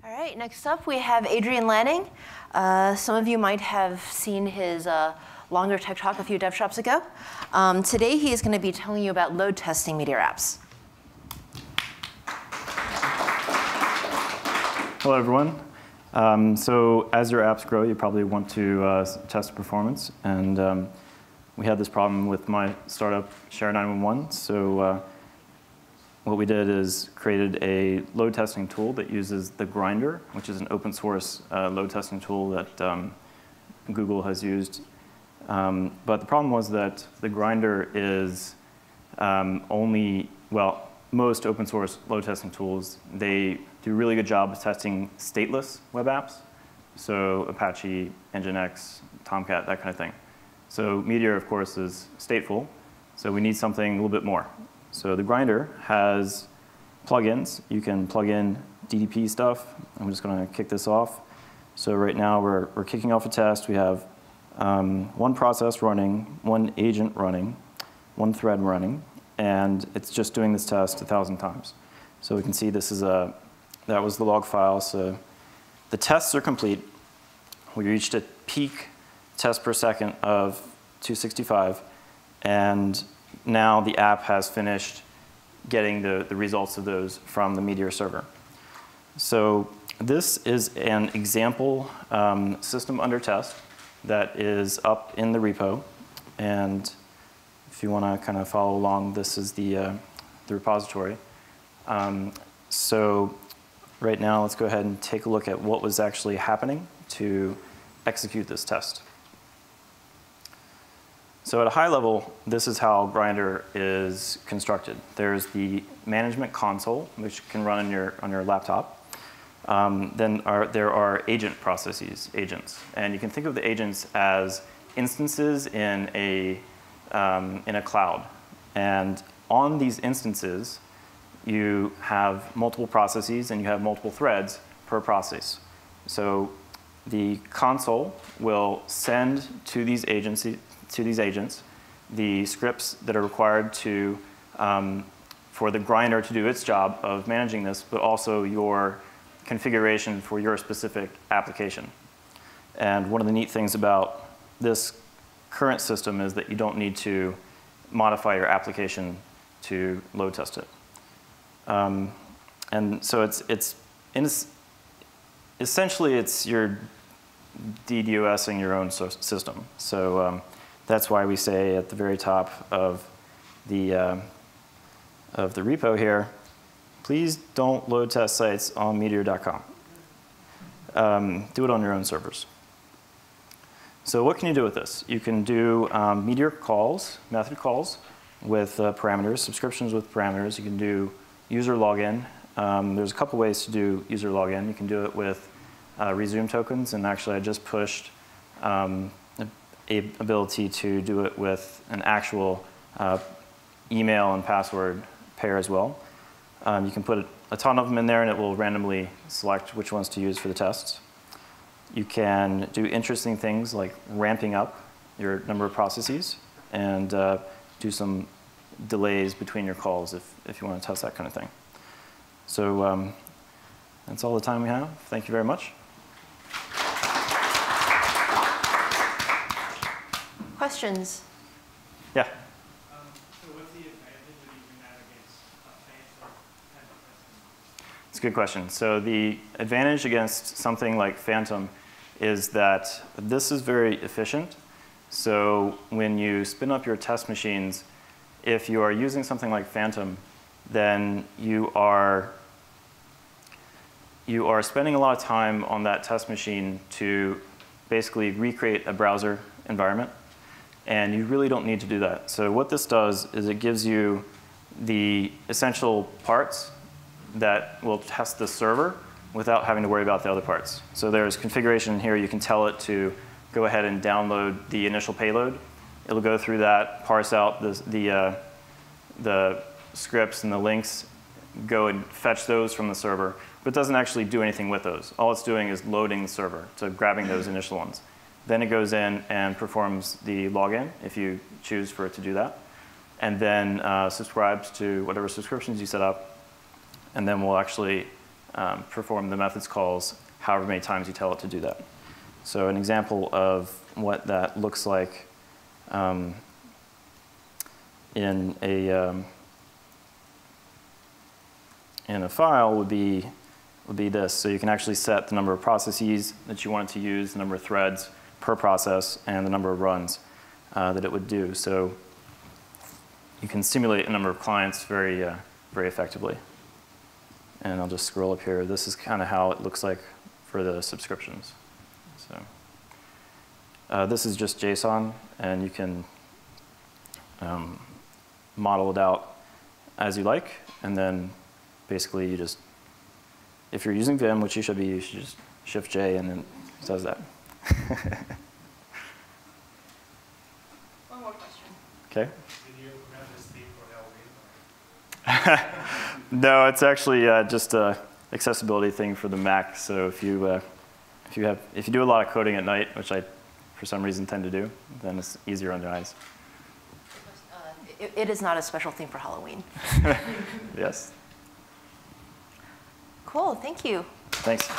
All right, next up we have Adrian Lanning. Some of you might have seen his longer tech talk a few dev shops ago. Today he is going to be telling you about load testing Meteor apps. Hello, everyone. So as your apps grow, you probably want to test performance. And we had this problem with my startup, Share 911. So what we did is created a load testing tool that uses the Grinder, which is an open source load testing tool that Google has used. But the problem was that the Grinder is most open source load testing tools, they do a really good job of testing stateless web apps. So Apache, Nginx, Tomcat, that kind of thing. So Meteor, of course, is stateful. So we need something a little bit more. So the Grinder has plugins. You can plug in DDP stuff. I'm just going to kick this off. So right now we're kicking off a test. We have one process running, one agent running, one thread running, and it's just doing this test 1,000 times. So we can see this is that was the log file. So the tests are complete. We reached a peak test per second of 265, and now the app has finished getting the results of those from the Meteor server. So this is an example system under test that is up in the repo. And if you want to kind of follow along, this is the repository. So right now, let's go ahead and take a look at what was actually happening to execute this test. So at a high level, this is how Grinder is constructed. There's the management console, which can run on your laptop. Then there are agent processes, agents. And you can think of the agents as instances in a cloud. And on these instances, you have multiple processes and you have multiple threads per process. So the console will send to these agents the scripts that are required to for the Grinder to do its job of managing this, but also your configuration for your specific application. And one of the neat things about this current system is that you don't need to modify your application to load test it. And so essentially it's you're DDoSing your own system. So that's why we say at the very top of the repo here, please don't load test sites on meteor.com. Do it on your own servers. So what can you do with this? You can do Meteor calls, method calls with parameters, subscriptions with parameters. You can do user login. There's a couple ways to do user login. You can do it with resume tokens, and actually I just pushed a ability to do it with an actual email and password pair as well. You can put a ton of them in there, and it will randomly select which ones to use for the tests. You can do interesting things like ramping up your number of processes and do some delays between your calls if you want to test that kind of thing. So that's all the time we have. Thank you very much. Questions? So Yeah. what's the advantage of using that against Phantom testing? It's a good question. So the advantage against something like Phantom is that this is very efficient. So when you spin up your test machines, if you are using something like Phantom, then you are spending a lot of time on that test machine to basically recreate a browser environment. And you really don't need to do that. So what this does is it gives you the essential parts that will test the server without having to worry about the other parts. So there's configuration here. You can tell it to go ahead and download the initial payload. It'll go through that, parse out the scripts and the links, go and fetch those from the server, but it doesn't actually do anything with those. All it's doing is loading the server, so grabbing those initial ones. Then it goes in and performs the login, if you choose for it to do that, and then subscribes to whatever subscriptions you set up, and then we'll actually perform the methods calls however many times you tell it to do that. So an example of what that looks like in a file would be this. So you can actually set the number of processes that you want it to use, the number of threads per process, and the number of runs that it would do. So you can simulate a number of clients very, very effectively. And I'll just scroll up here. This is kind of how it looks like for the subscriptions. So this is just JSON, and you can model it out as you like, and then basically you just, if you're using Vim, which you should be, you should just Shift-J, and then it does that. One more question. Okay. Did you implement this theme for Halloween? No, it's actually just an accessibility thing for the Mac. So if you do a lot of coding at night, which I for some reason tend to do, then it's easier on your eyes. It is not a special theme for Halloween. Yes. Cool, thank you. Thanks.